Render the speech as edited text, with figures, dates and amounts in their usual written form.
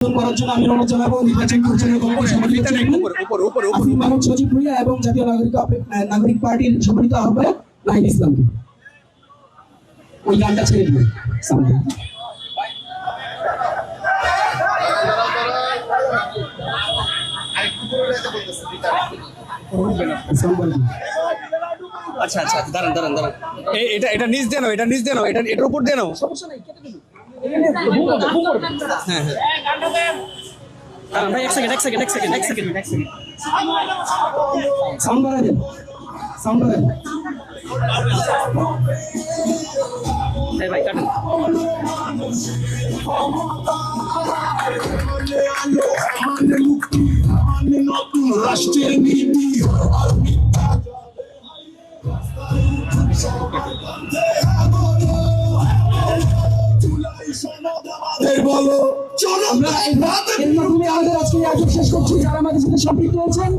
করার জন্য আমি অনুরোধ জানাবো নির্বাচন পরিচালনা কমিটির সভাপতি আসিফ মাহমুদ সজীব ভুঁইয়া এবং জাতীয় নাগরিক পার্টির সম্মানিত আহ্বায়ক নাহিদ ইসলামকে ওই গানটা ছেড়ে দিবেন সামনে। আচ্ছা আচ্ছা দাঁড়ান দাঁড়ান দাঁড়ান এটা নিচ দেন এটার উপর দেন সমস্যা নাই কেটে দিন। হ্যাঁ হ্যাঁ দাঁড়ান ভাই এক সেকেন্ড সাউন্ড বাড়ায় দেন, সাউন্ড বাড়ায় দেন। ভাই কাটেন রাষ্ট্রের নীতি বলো চলো আমরা আমাদের আজকে শেষ করছি। যারা আমাদের সাথে সম্পৃক্ত হয়েছেন